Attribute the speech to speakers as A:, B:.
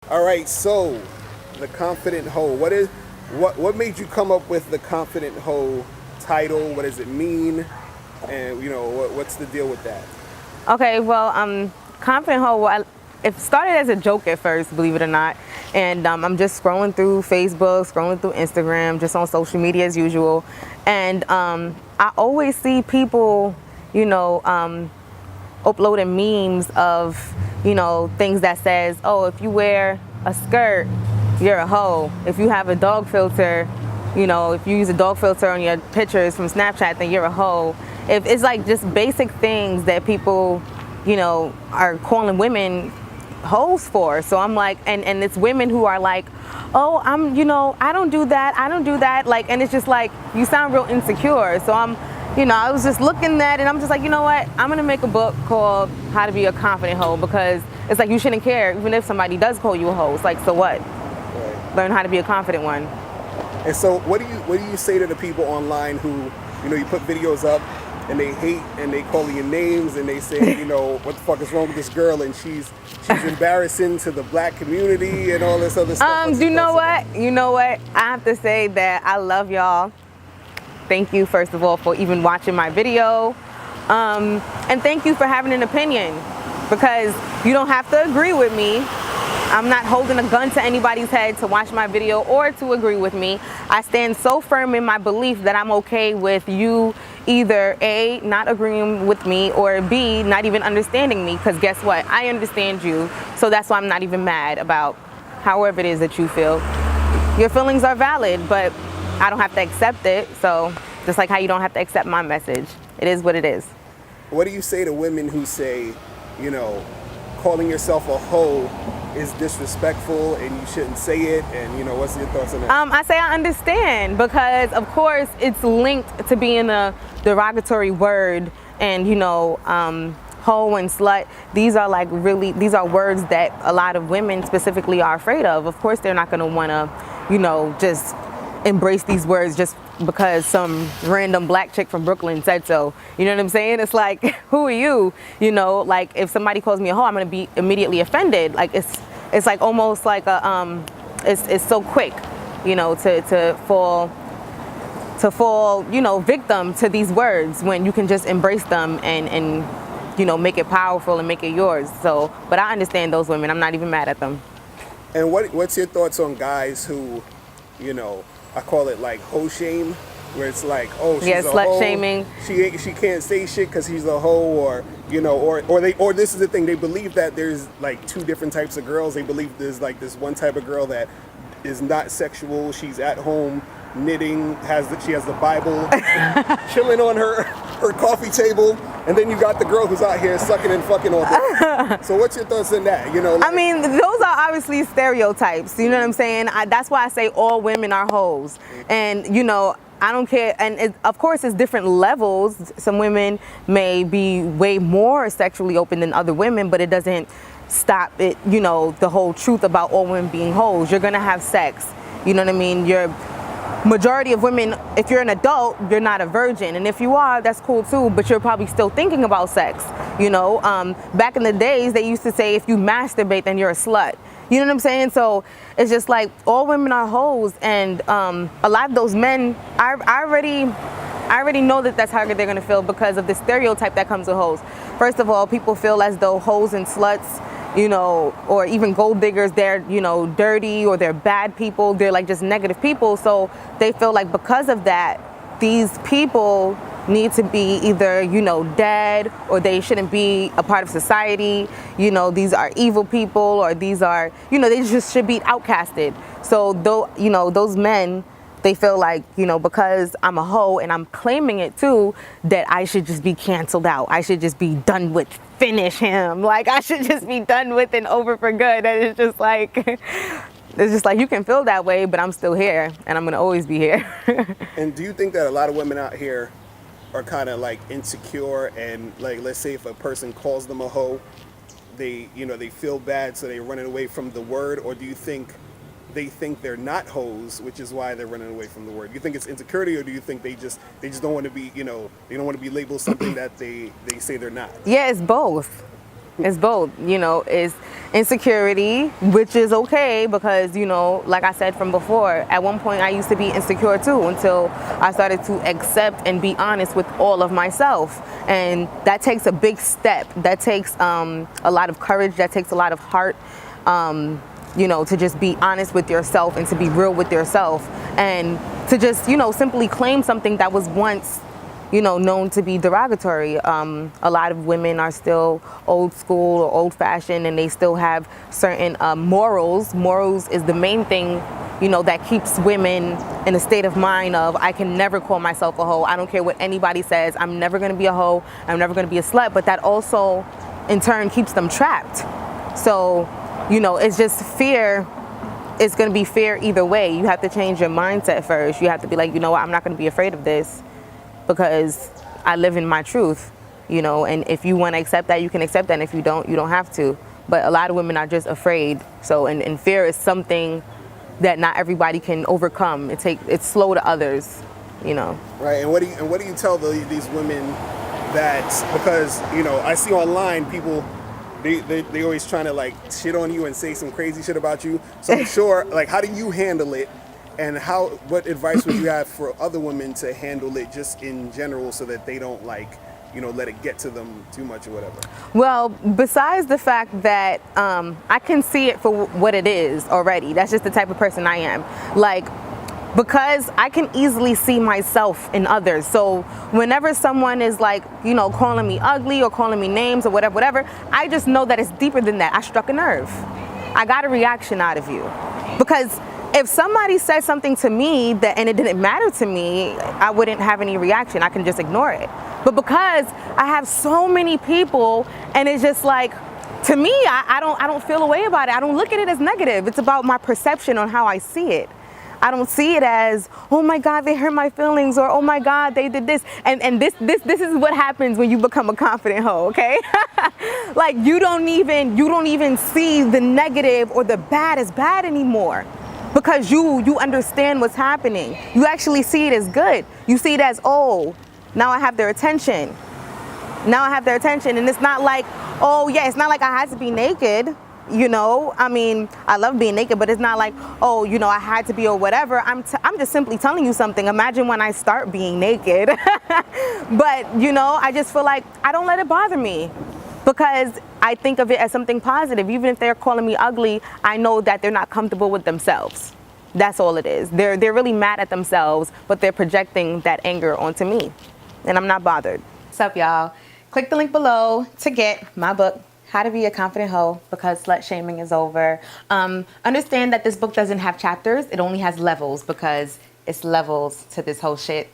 A: All right, so the Confident Hoe. What made you come up with the Confident Hoe title? What does it mean? And what's the deal with that?
B: Okay, well, Confident Hoe, it started as a joke at first, believe it or not. And I'm just scrolling through Facebook, scrolling through Instagram, just on social media as usual. And I always see people, uploading memes of, things that says, oh, if you wear a skirt, you're a hoe. If you have a dog filter, if you use a dog filter on your pictures from Snapchat, then you're a hoe. If it's like just basic things that people, are calling women hoes for. So I'm like, and it's women who are like, oh, I don't do that. Like, and it's just like, you sound real insecure. So I was just looking at it and I'm just like, you know what? I'm going to make a book called How to Be a Confident Hoe, because it's like you shouldn't care even if somebody does call you a hoe. It's like, so what?
A: Right.
B: Learn how to be a confident one.
A: And so what do you say to the people online who, you put videos up and they hate and they call you names and they say, what the fuck is wrong with this girl and she's embarrassing to the black community and all this other stuff?
B: You know what? I have to say that I love y'all. Thank you, first of all, for even watching my video. And thank you for having an opinion, because you don't have to agree with me. I'm not holding a gun to anybody's head to watch my video or to agree with me. I stand so firm in my belief that I'm okay with you either A, not agreeing with me, or B, not even understanding me, because guess what? I understand you, so that's why I'm not even mad about however it is that you feel. Your feelings are valid, but I don't have to accept it, so just like how you don't have to accept my message. It is what it is.
A: What do you say to women who say, calling yourself a hoe is disrespectful and you shouldn't say it, and what's your thoughts on that?
B: I say I understand, because of course it's linked to being a derogatory word, and hoe and slut, these are words that a lot of women specifically are afraid of. Of course they're not going to want to just embrace these words just because some random black chick from Brooklyn said so. You know what I'm saying? It's like, who are you? Like if somebody calls me a hoe, I'm gonna be immediately offended. Like it's like almost like a it's so quick, to fall victim to these words, when you can just embrace them and make it powerful and make it yours. So, but I understand those women. I'm not even mad at them.
A: And what's your thoughts on guys who, I call it like hoe shame, where it's like, oh, she's a
B: slut
A: hoe.
B: Shaming.
A: She can't say shit because she's a hoe, or or this is the thing, they believe that there's like two different types of girls. They believe there's like this one type of girl that is not sexual. She's at home knitting, she has the Bible, chilling on her coffee table, and then you got the girl who's out here sucking and fucking all day. So what's your thoughts on that?
B: I mean, those are obviously stereotypes. You know what I'm saying? That's why I say all women are hoes. And I don't care. And of course, it's different levels. Some women may be way more sexually open than other women, but it doesn't stop it. The whole truth about all women being hoes. You're gonna have sex. You know what I mean? Majority of women, if you're an adult, you're not a virgin, and if you are, that's cool too, but you're probably still thinking about sex. Back in the days, they used to say if you masturbate, then you're a slut. You know what I'm saying? So it's just like all women are hoes, and a lot of those men, I already know that that's how they're gonna feel, because of the stereotype that comes with hoes. First of all, people feel as though hoes and sluts, or even gold diggers, they're, dirty, or they're bad people. They're like just negative people. So they feel like because of that, these people need to be either, dead, or they shouldn't be a part of society. These are evil people, or these are, they just should be outcasted. So those men, they feel like, because I'm a hoe and I'm claiming it too, that I should just be canceled out. I should just be done with, finish him. Like, I should just be done with and over for good. And it's just like, you can feel that way, but I'm still here and I'm going to always be here.
A: And do you think that a lot of women out here are kind of like insecure, and like, let's say if a person calls them a hoe, they feel bad, so they're running away from the word? Or do you think they think they're not hoes, which is why they're running away from the word? Do you think it's insecurity, or do you think they just don't want to be, they don't want to be labeled something that they say they're not?
B: Yeah, it's both. It's both. It's insecurity, which is okay because, like I said from before, at one point I used to be insecure too until I started to accept and be honest with all of myself. And that takes a big step. That takes a lot of courage. That takes a lot of heart. To just be honest with yourself and to be real with yourself and to just, simply claim something that was once, known to be derogatory. A lot of women are still old school or old fashioned and they still have certain morals. Morals is the main thing, that keeps women in a state of mind of, I can never call myself a hoe. I don't care what anybody says. I'm never going to be a hoe. I'm never going to be a slut. But that also in turn keeps them trapped. So, it's just fear. It's going to be fear either way. You have to change your mindset first. You have to be like, what, I'm not going to be afraid of this because I live in my truth, and if you want to accept that, you can accept that. And if you don't have to. But a lot of women are just afraid. So, and fear is something that not everybody can overcome. It's slow to others,
A: Right. And what do you tell these women that, because, I see online people, they always trying to like shit on you and say some crazy shit about you. So I'm sure, like, how do you handle it? And what advice would you have for other women to handle it just in general so that they don't let it get to them too much or whatever?
B: Well, besides the fact that I can see it for what it is already. That's just the type of person I am. Because I can easily see myself in others. So whenever someone is calling me ugly or calling me names or whatever, I just know that it's deeper than that. I struck a nerve. I got a reaction out of you. Because if somebody said something to me and it didn't matter to me, I wouldn't have any reaction. I can just ignore it. But because I have so many people and it's just to me, I don't feel a way about it. I don't look at it as negative. It's about my perception on how I see it. I don't see it as, oh my God, they hurt my feelings, or oh my God, they did this. And this is what happens when you become a confident hoe, okay? You don't even see the negative or the bad as bad anymore. Because you understand what's happening. You actually see it as good. You see it as, oh, now I have their attention. And it's not it's not like I had to be naked. I mean, I love being naked, but it's not like, oh, I had to be or whatever. I'm just simply telling you something. Imagine when I start being naked. But, I just feel like I don't let it bother me because I think of it as something positive. Even if they're calling me ugly, I know that they're not comfortable with themselves. That's all it is. They're really mad at themselves, but they're projecting that anger onto me. And I'm not bothered. What's up, y'all? Click the link below to get my book, How to Be a Confident Hoe, because slut shaming is over. Understand that this book doesn't have chapters. It only has levels because it's levels to this whole shit.